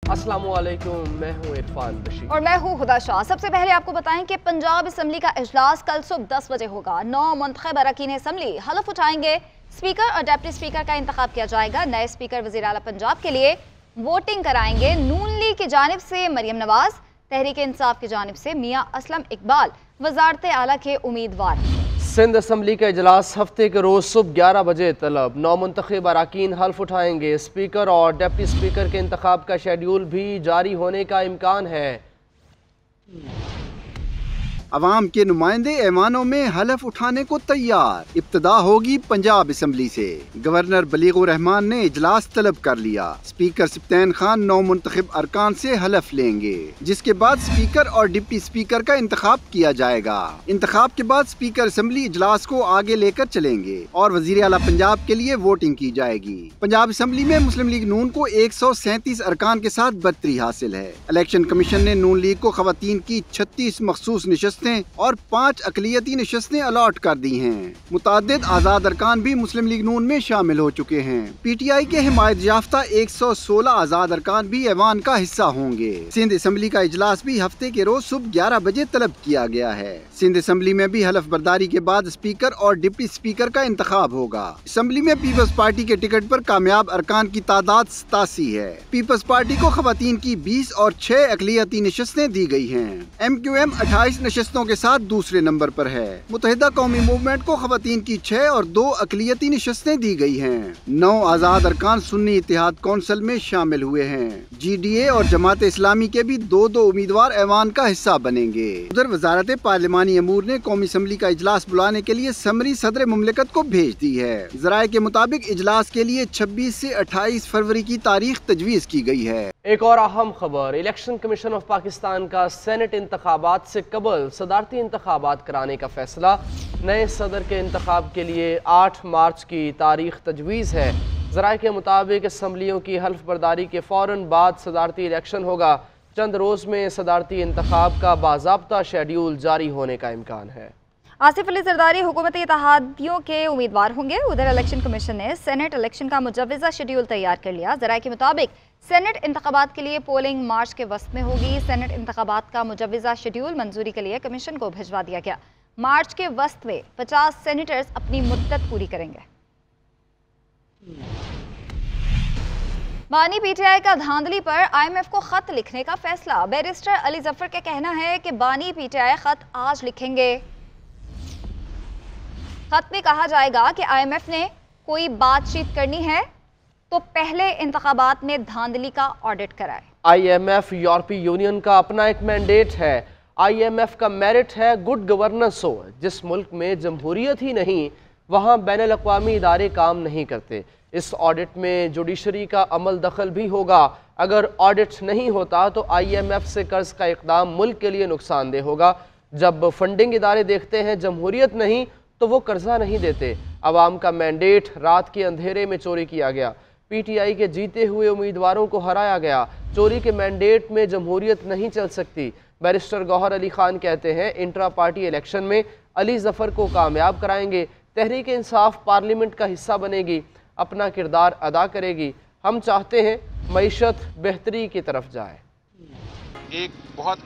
अस्सलामुअलैकुम, मैं हूं इरफान बशीर और मैं हूं हुदा शाह। सबसे पहले आपको बताएं कि पंजाब असम्बली का इजलास कल सुबह 10 बजे होगा। 9 मुंतखब अरकान असम्बली हलफ उठाएंगे। स्पीकर और डिप्टी स्पीकर का इंतखाब किया जाएगा। नए स्पीकर वज़ीर आला पंजाब के लिए वोटिंग कराएंगे। नून लीग की जानिब से मरियम नवाज, तहरीक इंसाफ की जानिब से मियाँ असलम इकबाल वज़ारत आला के उम्मीदवार। सिंध असम्बली का इजलास हफ्ते के रोज सुबह 11 बजे तलब। 9 मुंतखब अरकान हल्फ उठाएंगे। स्पीकर और डिप्टी स्पीकर के इंतखाब का शेड्यूल भी जारी होने का इम्कान है। अवाम के नुमाइंदे ऐवानों में हलफ उठाने को तैयार। इब्तदा होगी पंजाब असम्बली से। गवर्नर बलीगुर रहमान ने इजलास तलब कर लिया। स्पीकर सिप्तैन खान 9 मुंतखब अरकान से हलफ लेंगे, जिसके बाद स्पीकर और डिप्टी स्पीकर का इंतखाब किया जाएगा। इंतखाब के बाद स्पीकर असम्बली इजलास को आगे लेकर चलेंगे और वजीर आला पंजाब के लिए वोटिंग की जाएगी। पंजाब असम्बली में मुस्लिम लीग नून को 137 अरकान के साथ बरतरी हासिल है। इलेक्शन कमीशन ने नून लीग को खवातीन की 36 मखसूस निशस्तें और 5 अकलियती नशस्तें अलॉट कर दी हैं। मुतादिद आजाद अरकान भी मुस्लिम लीग नून में शामिल हो चुके हैं। PTI के हिमायत याफ्ता 116 आजाद अरकान भी ऐवान का हिस्सा होंगे। सिंध असम्बली का इजलास भी हफ्ते के रोज सुबह 11 बजे तलब किया गया है। सिंध असम्बली में भी हलफ बर्दारी के बाद स्पीकर और डिप्टी स्पीकर का इंतखाब होगा। असम्बली में पीपल्स पार्टी के टिकट पर कामयाब अरकान की तादाद 87 है। पीपल्स पार्टी को खवातीन की 20 और 6 अकलियती नशस्तें दी गई हैं। MQM 28 नशस्तों के साथ दूसरे नंबर पर है। मुत्तहिदा कौमी मूवमेंट को खवातीन की 6 और 2 अकलियती नशस्तें दी गई हैं। 9 आजाद अरकान सुन्नी इत्तेहाद कौंसिल में शामिल हुए हैं। GDA और जमात इस्लामी के भी 2-2 उम्मीदवार ऐवान का हिस्सा बनेंगे। उधर वजारत पार्लिमानी अमूर ने कौमी असम्बली का इजलास बुलाने के लिए समरी सदर मुमलिकत को भेज दी है। जराये के मुताबिक इजलास के लिए 26 से 28 फरवरी की तारीख तजवीज की गई है। एक और अहम खबर, इलेक्शन कमीशन ऑफ पाकिस्तान का सेनेट इंतखाबात से कबल सदारती इंतखाबात कराने का फैसला। नए सदर के इंतखाब के लिए 8 मार्च की तारीख तजवीज़ है। ज़राए के मुताबिक असम्बलियों की हल्फ बर्दारी के फ़ौरन बाद सदारती इलेक्शन होगा। चंद रोज़ में सदारती इंतखाब का बाज़ाब्ता शेड्यूल जारी होने का इम्कान है। आसिफ अली जरदारी हुकूमती इत्तेहादियों के उम्मीदवार होंगे। उधर इलेक्शन कमीशन ने सेनेट इलेक्शन का मुजव्वज़ा शेड्यूल तैयार कर लिया। ज़राए के मुताबिक सेनेट इंतखाबात के लिए पोलिंग मार्च के वस्त में होगी। सेनेट इंतखाबात का मुजव्वज़ा शेड्यूल मंजूरी के लिए कमीशन को भिजवा दिया गया। मार्च के वस्त में 50 सेनेटर्स अपनी मुद्दत पूरी करेंगे। बानी PTI का धांधली पर IMF को खत लिखने का फैसला। बैरिस्टर अली जफर का कहना है कि बानी PTI खत आज लिखेंगे। खत में कहा जाएगा कि IMF ने कोई बातचीत करनी है तो पहले इंतखाबात में धांधली का ऑडिट कराए। IMF यूरोपीय यूनियन का अपना एक मैंडेट है। IMF का मेरिट है गुड गवर्नेंस हो। जिस मुल्क में जमहूरियत ही नहीं, वहाँ बैनुल अक़वामी इदारे काम नहीं करते। इस ऑडिट में जुडिशरी का अमल दखल भी होगा। अगर ऑडिट नहीं होता तो IMF से कर्ज का इक़दाम मुल्क के लिए नुकसानदेह होगा। जब फंडिंग इदारे देखते हैं जमहूरियत नहीं तो वो कर्जा नहीं देते। अवाम का मैंडेट रात के अंधेरे में चोरी किया गया। PTI के जीते हुए उम्मीदवारों को हराया गया। चोरी के मैंडेट में जमहूरियत नहीं चल सकती। बैरिस्टर गौहर अली खान कहते हैं इंट्रा पार्टी इलेक्शन में अली जफर को कामयाब कराएंगे। तहरीक इंसाफ पार्लियामेंट का हिस्सा बनेगी, अपना किरदार अदा करेगी। हम चाहते हैं मईशत बेहतरी की तरफ जाए। एक बहुत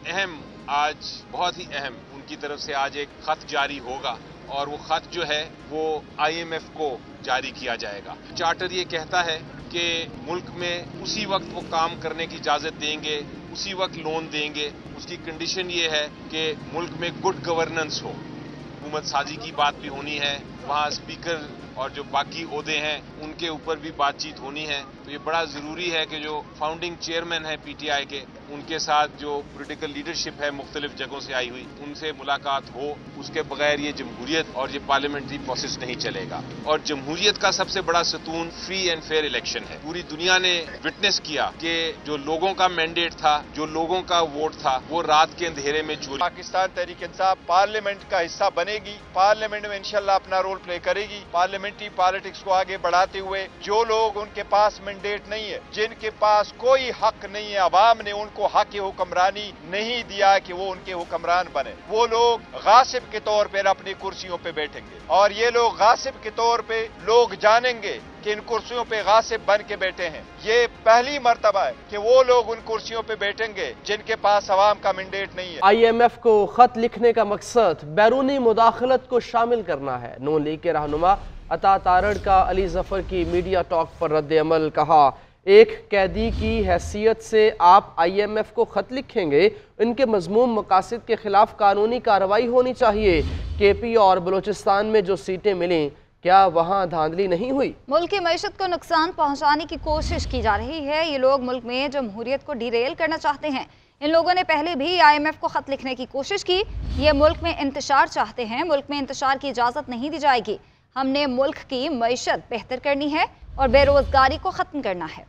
ही अहम उनकी तरफ से आज एक खत जारी होगा और वो खत जो है वो IMF को जारी किया जाएगा। चार्टर ये कहता है कि मुल्क में उसी वक्त वो काम करने की इजाज़त देंगे, उसी वक्त लोन देंगे। उसकी कंडीशन ये है कि मुल्क में गुड गवर्नेंस हो, हुकूमत साजी की बात भी होनी है, वहाँ स्पीकर और जो बाकी ओहदे हैं उनके ऊपर भी बातचीत होनी है। तो ये बड़ा ज़रूरी है कि जो फाउंडिंग चेयरमैन है PTI के, उनके साथ जो पॉलिटिकल लीडरशिप है मुख्तलिफ जगहों से आई हुई, उनसे मुलाकात हो। उसके बगैर ये जमहूरियत और ये पार्लियामेंट्री प्रोसेस नहीं चलेगा। और जमहूरियत का सबसे बड़ा सतून फ्री एंड फेयर इलेक्शन है। पूरी दुनिया ने विटनेस किया कि जो लोगों का मैंडेट था, जो लोगों का वोट था, वो रात के अंधेरे में चोरी। पाकिस्तान तहरीक इंसाफ पार्लियामेंट का हिस्सा बनेगी। पार्लियामेंट में इंशाल्लाह अपना रोल प्ले करेगी। पार्लियामेंट्री पॉलिटिक्स को आगे बढ़ाते हुए जो लोग उनके पास मैंडेट नहीं है, जिनके पास कोई हक नहीं है, अवाम ने उनको हक हुक्मरानी नहीं दिया कि वो उनके हुक्मरान बने, वो लोग गासिब के तौर पर अपनी कुर्सियों पे बैठेंगे। और ये लोग गासिब के तौर पे लोग जानेंगे کہ ان کرسیوں پہ غاصب بن کے بیٹھے ہیں. یہ پہلی مرتبہ ہے کہ وہ لوگ ان کرسیوں پہ بیٹھیں گے جن کے پاس عوام کا مینڈیٹ نہیں ہے. IMF کو خط لکھنے کا مقصد بیرونی مداخلت کو شامل کرنا ہے. نون لیگ کے رہنما عطا تارڑ کا علی ظفر کی میڈیا ٹاک پر رد عمل. کہا ایک قیدی کی حیثیت سے آپ IMF کو خط لکھیں گے؟ ان کے مذموم مقاصد کے خلاف قانونی کارروائی ہونی چاہیے. KP اور بلوچستان میں جو سیٹیں ملیں کیا وہاں دھاندلی نہیں ہوئی؟ ملک کی معیشت کو نقصان پہنچانے کی کوشش کی جا رہی ہے. یہ لوگ ملک میں جمہوریت کو ڈیریل کرنا چاہتے ہیں. ان لوگوں نے پہلے بھی IMF کو خط لکھنے کی کوشش کی. یہ ملک میں انتشار چاہتے ہیں. ملک میں انتشار کی اجازت نہیں دی جائے گی. ہم نے ملک کی معیشت بہتر کرنی ہے اور بے روزگاری کو ختم کرنا ہے.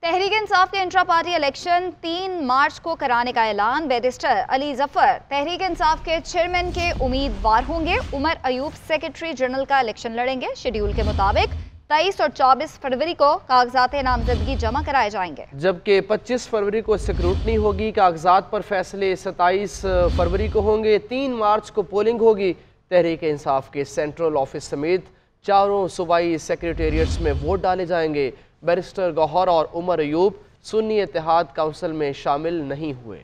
تحریک انصاف کے انٹرا پارٹی الیکشن 3 مارچ کو کرانے کا اعلان. بیرسٹر علی ظفر تحریک انصاف کے چیئرمین کے امیدوار ہوں گے. عمر ایوب سیکرٹری جنرل کا الیکشن لڑیں گے. شیڈیول کے مطابق 23 اور 24 فروری کو کاغذات نامزدگی جمع کرائے جائیں گے، جبکہ 25 فروری کو اسکروٹنی ہوگی. کاغذات پر فیصلے 27 فروری کو ہوں گے. 3 مارچ کو پولنگ ہوگی. تحریک انصاف کے سینٹرل آفس سمیت 4 صوبائی سیکریٹریٹس میں ووٹ ڈالے جائیں گے. بیرسٹر گوہر اور عمر ایوب سنی اتحاد کونسل میں شامل نہیں ہوئے.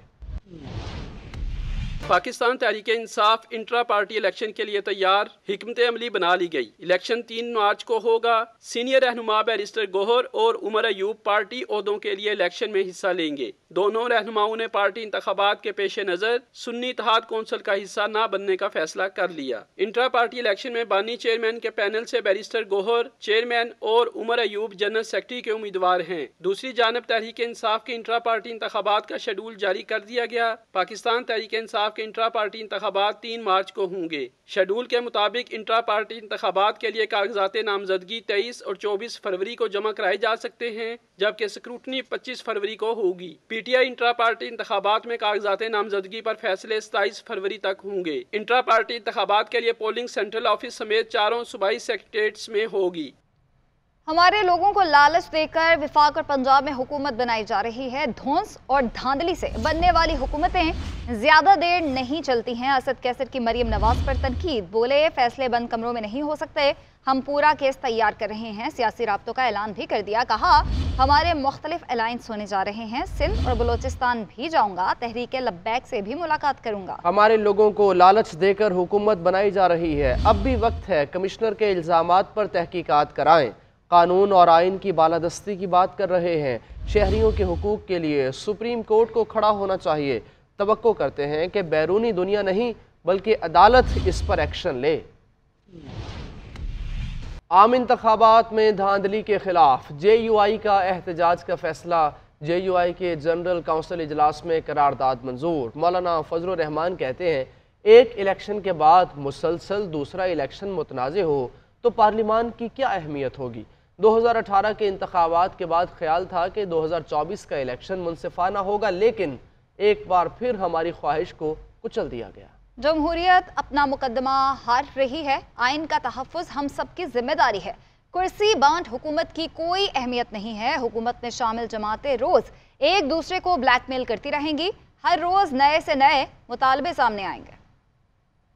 Pakistan Tehreek Insaf intra party election کے لیے تیار. حکمت عملی بنا لی گئی. الیکشن 3 مارچ کو ہوگا. سینئر رہنما بیرسٹر گوہر اور عمر ایوب پارٹی عہدوں کے لیے الیکشن میں حصہ لیں گے. دونوں رہنماؤں نے پارٹی انتخابات کے پیش نظر سنی اتحاد کونسل کا حصہ نہ بننے کا فیصلہ کر لیا. انٹرا پارٹی الیکشن میں بانی چیئرمین کے پینل سے بیرسٹر گوہر چیئرمین اور عمر ایوب جنرل سیکرٹری کے امیدوار ہیں. دوسری جانب تحریک انصاف کے انٹرا پارٹی انتخابات کا شیڈول جاری کر دیا گیا. پاکستان تحریک انصاف کے انٹرا پارٹی انتخابات 3 مارچ کو ہوں گے. شیڈول کے مطابق انٹرا پارٹی انتخابات کے لیے کاغذات نامزدگی 23 اور 24 فروری کو جمع کرائے جا سکتے ہیں، جبکہ اسکروٹنی 25 فروری کو ہوگی. PTI انٹرا پارٹی انتخابات میں کاغذات نامزدگی پر فیصلے 27 فروری تک ہوں گے. انٹرا پارٹی انتخابات کے لیے پولنگ سینٹرل آفس سمیت 4 صوبائی سیکریٹریٹس میں ہوگی. ہمارے لوگوں کو لالچ دے کر وفاق اور پنجاب میں حکومت بنائی جا رہی ہے. دھونس اور دھاندلی سے بننے والی حکومتیں زیادہ دیر نہیں چلتی ہیں. اسد کیسر کی مریم نواز پر تنقید. بولے فیصلے بند کمروں میں نہیں ہو سکتے. ہم پورا کیس تیار کر رہے ہیں. سیاسی رابطوں کا اعلان بھی کر دیا. کہا ہمارے مختلف الائنس ہونے جا رہے ہیں. سندھ اور بلوچستان بھی جاؤں گا. تحریک لبیک سے بھی ملاقات کروں گا. ہمارے لوگوں کو لالچ دے کر حکومت بنائی جا رہی ہے. اب بھی وقت ہے کمشنر کے الزامات پر تحقیقات کرائیں. قانون اور آئین کی بالادستی کی بات کر رہے ہیں. شہریوں کے حقوق کے لیے سپریم کورٹ کو کھڑا ہونا چاہیے. توقع کرتے ہیں کہ بیرونی دنیا نہیں بلکہ عدالت اس پر ایکشن لے. عام انتخابات میں دھاندلی کے خلاف JUI کا احتجاج کا فیصلہ. JUI کے جنرل کونسل اجلاس میں قرارداد منظور. مولانا فضل الرحمان کہتے ہیں ایک الیکشن کے بعد مسلسل دوسرا الیکشن متنازع ہو تو پارلیمان کی کیا اہمیت ہوگی. 2018 کے انتخابات کے بعد خیال تھا کہ 2024 کا الیکشن منصفانہ ہوگا، لیکن ایک بار پھر ہماری خواہش کو کچل دیا گیا. جمہوریت اپنا مقدمہ ہار رہی ہے. آئین کا تحفظ ہم سب کی ذمہ داری ہے. کرسی بانٹ حکومت کی کوئی اہمیت نہیں ہے. حکومت میں شامل جماعتیں روز ایک دوسرے کو بلیک میل کرتی رہیں گی. ہر روز نئے سے نئے مطالبے سامنے آئیں گے.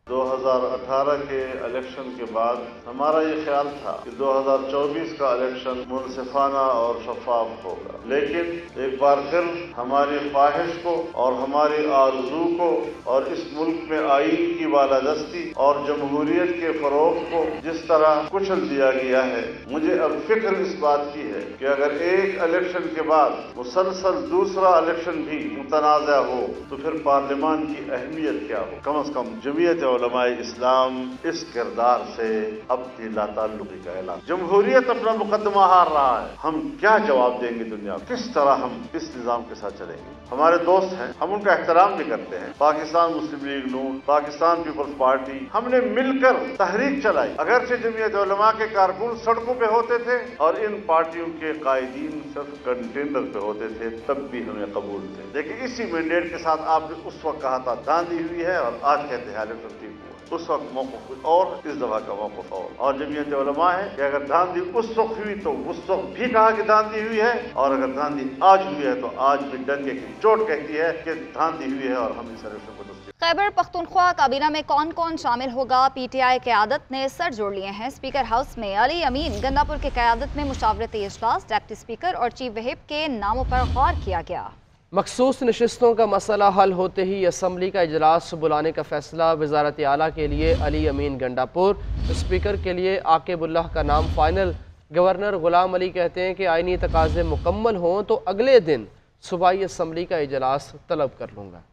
2018 کے الیکشن کے بعد ہمارا یہ خیال تھا کہ 2024 کا الیکشن منصفانہ اور شفاف ہوگا، لیکن ایک بار پھر ہماری خواہش کو اور ہماری آرزو کو اور اس ملک میں آئین کی بالادستی اور جمہوریت کے فروغ کو جس طرح کچل دیا گیا ہے، مجھے اب فکر اس بات کی ہے کہ اگر ایک الیکشن کے بعد مسلسل دوسرا الیکشن بھی متنازع ہو تو پھر پارلیمان کی اہمیت کیا ہو. کم از کم جمعیت علماء اسلام اس کردار سے اپنی لا تعلقی کا اعلان. جمہوریت اپنا مقدمہ ہار رہا ہے. ہم کیا جواب دیں گے دنیا کو؟ کس طرح ہم اس نظام کے ساتھ چلیں گے؟ ہمارے دوست ہیں، ہم ان کا احترام بھی کرتے ہیں. پاکستان مسلم لیگ نون، پاکستان پیپلز پارٹی، ہم نے مل کر تحریک چلائی. اگرچہ جمعیت علماء کے کارکن سڑکوں پہ ہوتے تھے اور ان پارٹیوں کے قائدین صرف کنٹینر پہ ہوتے تھے، تب بھی ہمیں قبول تھے. لیکن اسی مینڈیٹ کے ساتھ آپ نے اس وقت کہا تھا دھاندلی ہوئی ہے، اور آج کہتے ہیں الیکشن ٹھیک ہوا. اس وقت موقف اور اس دفعہ کا موقف اور جمعیت علماء ہے کہ اگر دھاندلی اس وقت ہوئی تو اس وقت بھی کہا کہ دھاندلی ہوئی ہے، اور اگر دھاندلی آج ہوئی ہے تو آج بھی ڈنگے کی چوٹ کہتی ہے کہ دھاندلی ہوئی ہے اور ہم اس الیکشن کو खैबर पख्तूनख्वा काबीना में कौन कौन शामिल होगा? पीटीआई क़यादत ने सर जोड़ लिए हैं। स्पीकर हाउस में अली अमीन गंडापुर की क़यादत में मुशावरती इजलास, डिप्टी स्पीकर और चीफ व्हिप के नामों पर गौर किया गया। मखसूस नशिस्तों का मसला हल होते ही असम्बली का इजलास बुलाने का फैसला। वजारत आला के लिए अली अमीन गंडापुर, स्पीकर के लिए आकिबुल्लाह का नाम फाइनल। गवर्नर गुलाम अली कहते हैं कि आइनी तकाज़े मुकम्मल हों तो अगले दिन सूबाई असम्बली का इजलास तलब कर लूँगा।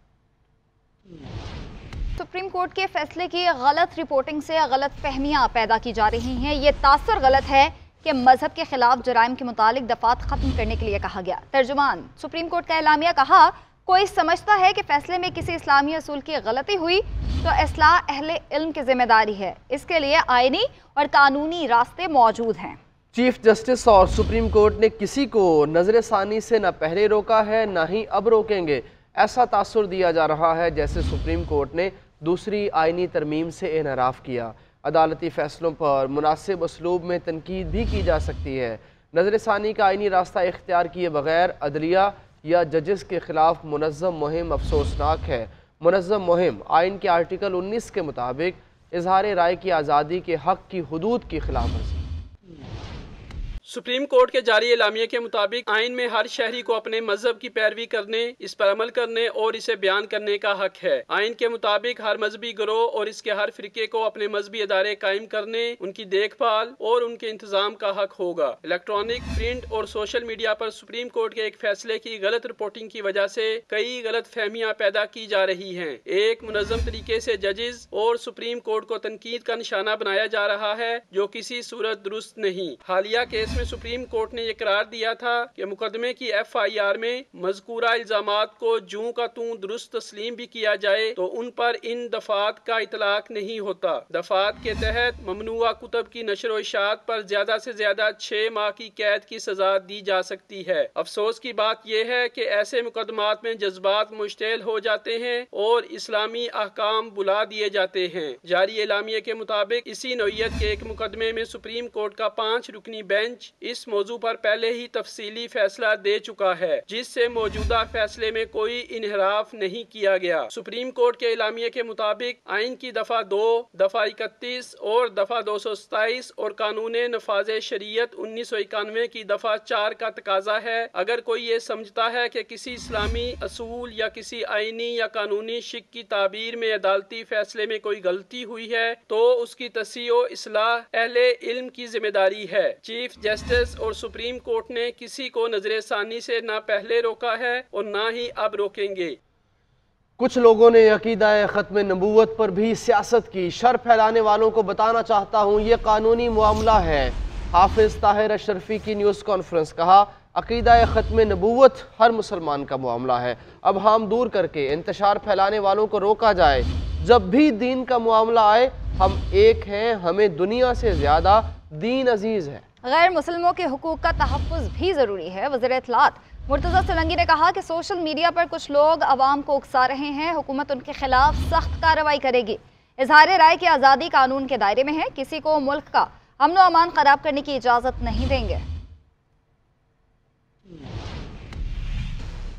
सुप्रीम कोर्ट के फैसले की गलत रिपोर्टिंग से गलत फहमियाँ पैदा की जा रही हैं। ये तासर गलत है कि मजहब के खिलाफ जराइम के मुतालिक दफात खत्म करने के लिए कहा गया। तर्जुमान सुप्रीम कोर्ट का एलामिया कहा, कोई समझता है कि फैसले में किसी इस्लामी असूल की गलती हुई तो इस्लाह अहले इल्म की जिम्मेदारी है। इसके लिए आईनी और कानूनी रास्ते मौजूद हैं। चीफ जस्टिस और सुप्रीम कोर्ट ने किसी को नजर सानी से न पहले रोका है न ही अब रोकेंगे। ऐसा तासुर दिया जा रहा है जैसे सुप्रीम कोर्ट ने दूसरी आइनी तरमीम से इनहराफ किया। अदालती फैसलों पर मुनासिब उसलूब में तनकीद भी की जा सकती है। नजर सानी का आइनी रास्ता इख्तियार किए बगैर अदलिया या जजेस के खिलाफ मुनज़्ज़म मुहिम अफसोसनाक है। मुनज़्ज़म मुहिम आइन के आर्टिकल 19 के मुताबिक इजहार राय की आज़ादी के हक़ की हुदूद की खिलाफ वर्जी। सुप्रीम कोर्ट के जारी एलामिये के मुताबिक आइन में हर शहरी को अपने मजहब की पैरवी करने, इस पर अमल करने और इसे बयान करने का हक है। आइन के मुताबिक हर मजहबी गिरोह और इसके हर फिरके को अपने मजहबी अदारे कायम करने, उनकी देखभाल और उनके इंतजाम का हक होगा। इलेक्ट्रॉनिक, प्रिंट और सोशल मीडिया पर सुप्रीम कोर्ट के एक फैसले की गलत रिपोर्टिंग की वजह से कई गलत फहमियाँ पैदा की जा रही हैं। एक मुनज़्ज़म तरीके से जजेस और सुप्रीम कोर्ट को तनकीद का निशाना बनाया जा रहा है, जो किसी सूरत दुरुस्त नहीं। हालिया केस में सुप्रीम कोर्ट ने यह करार दिया था कि मुकदमे की FIR में मज़कूरा इल्जामात को जूं का तूं दुरुस्त तस्लीम भी किया जाए तो उन पर इन दफात का इतलाक नहीं होता। दफात के तहत ममनुआ कुतब की नशर व इशाअत पर ज्यादा से ज्यादा 6 माह की कैद की सजा दी जा सकती है। अफसोस की बात यह है कि ऐसे मुकदमात में जज्बात मुश्तैल हो जाते हैं और इस्लामी अहकाम बुला दिए जाते हैं। जारी एलामिये के मुताबिक इसी नौइयत के एक मुकदमे में सुप्रीम कोर्ट का 5 रुकनी बेंच इस मौजू पर पहले ही तफसीली फैसला दे चुका है, जिससे मौजूदा फैसले में कोई इनहराफ नहीं किया गया। सुप्रीम कोर्ट के एलामिये के मुताबिक आइन की दफा 2, दफा 31 और दफा 227 और कानून नफाज़े शरीयत 1991 की दफा 4 का तकाजा है, अगर कोई ये समझता है कि किसी इस्लामी असूल या किसी आइनी या कानूनी शिक की ताबीर में अदालती फैसले में कोई गलती हुई है तो उसकी तस्हीह व इस्लाह अहले इल्म की जिम्मेदारी है। चीफ जस्टिस और सुप्रीम कोर्ट ने किसी को नजर सानी से ना पहले रोका है और ना ही अब रोकेंगे। कुछ लोगों ने अकीदा ख़त्म नबूवत पर भी सियासत की। शर फैलाने वालों को बताना चाहता हूँ ये कानूनी मामला है। हाफिज ताहिर अशरफी की न्यूज़ कॉन्फ्रेंस, कहा अकीदा ख़त्म नबूवत हर मुसलमान का मामला है। अब हम दूर करके इंतशार फैलाने वालों को रोका जाए। जब भी दीन का मामला आए हम एक हैं, हमें दुनिया से ज़्यादा दीन अजीज़ है। गैर मुसलमों के हुकूक का तहफ़्फ़ुज़ भी ज़रूरी है। वज़ीर इत्तलात मुर्तज़ा सोलंकी ने कहा कि सोशल मीडिया पर कुछ लोग अवाम को उकसा रहे हैं, हुकूमत उनके खिलाफ सख्त कार्रवाई करेगी। इजहार राय की आज़ादी कानून के दायरे में है, किसी को मुल्क का अमन व अमान ख़राब करने की इजाज़त नहीं देंगे।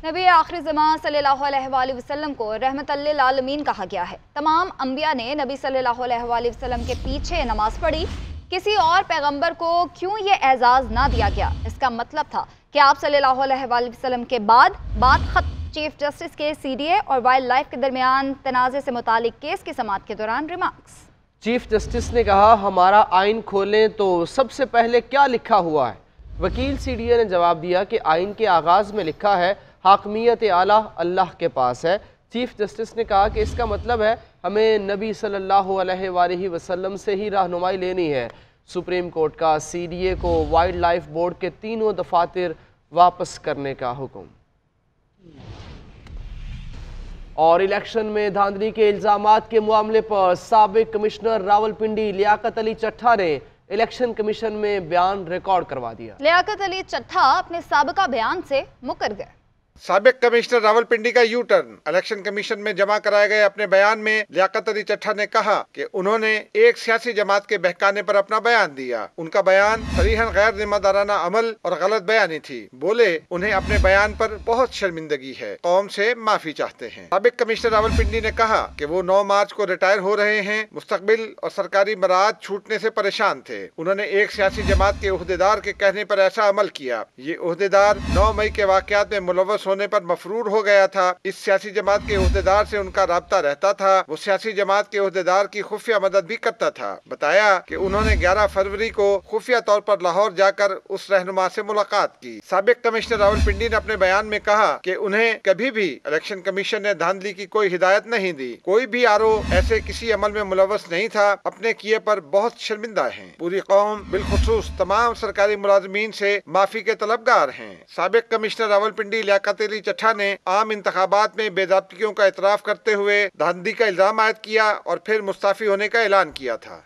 नबी आखिरी ज़मान सल्लल्लाहु अलैहि वसल्लम को रहमतुल आलमीन कहा गया है। तमाम अंबिया ने नबी सल्लल्लाहु अलैहि वसल्लम के पीछे नमाज पढ़ी। किसी और पैगंबर को क्यों ये एजाज़ ना दिया गया? इसका मतलब था कि आप सल्लल्लाहु अलैहि वसल्लम के बाद बात खत्म। चीफ जस्टिस के CDA और वाइल्ड लाइफ के दरमियान तनाज़े से मुतालिक केस की समाअत के दौरान रिमार्क्स। चीफ जस्टिस ने कहा हमारा आइन खोलें तो सबसे पहले क्या लिखा हुआ है? वकील CDA ने जवाब दिया कि आइन के आगाज़ में लिखा है हाकमियत आला अल्लाह के पास है। चीफ जस्टिस ने कहा कि इसका मतलब है हमें नबी सल्लल्लाहु अलैहि वसल्लम से ही रहनुमाई लेनी है। सुप्रीम कोर्ट का CDA को वाइल्ड लाइफ बोर्ड के 3 दफातर वापस करने का हुक्म। और इलेक्शन में धांधली के इल्जामात के मामले पर साबिक कमिश्नर रावलपिंडी लियाकत अली चट्ठा ने इलेक्शन कमीशन में बयान रिकॉर्ड करवा दिया। लियाकत अली चट्ठा अपने साबिका बयान से मुकर गए। साबिक कमिश्नर रावलपिंडी का यू टर्न। इलेक्शन कमीशन में जमा कराए गए अपने बयान में लियाकत अली चट्ठा ने कहा कि उन्होंने एक सियासी जमात के बहकाने पर अपना बयान दिया। उनका बयान सरीहन गैर जिम्मेदाराना अमल और गलत बयानी थी। बोले उन्हें अपने बयान पर बहुत शर्मिंदगी है, कौम से माफी चाहते हैं। साबिक कमिश्नर रावलपिंडी ने कहा कि वो 9 मार्च को रिटायर हो रहे हैं, मुस्तकबिल और सरकारी मराद छूटने से परेशान थे। उन्होंने एक सियासी जमात के ओहदेदार के कहने पर ऐसा अमल किया। ये ओहदेदार 9 मई के वाकयात में मुलव्वस होने पर मफरूर हो गया था। इस सियासी जमात के ओहदेदार से उनका राब्ता रहता था। वो सियासी जमात के ओहदेदार की खुफिया मदद भी करता था। बताया कि उन्होंने 11 फरवरी को खुफिया तौर पर लाहौर जाकर उस रहनुमा से मुलाकात की। साबिक कमिश्नर रावलपिंडी ने अपने बयान में कहा कि उन्हें कभी भी इलेक्शन कमीशन ने धांधली की कोई हिदायत नहीं दी। कोई भी आरओ ऐसे किसी अमल में मुलव्वस नहीं था। अपने किए पर बहुत शर्मिंदा है। पूरी कौम बिलखुसूस तमाम सरकारी मुलाजमीन से माफी के तलबगार हैं। साबिक कमिश्नर रावलपिंडी लियाकत अली चट्ठा ने आम इंतखाबात में बेज़ाब्तियों का इतराफ करते हुए धांधली का इल्जाम आयद किया और फिर मुस्ताफी होने का ऐलान किया था।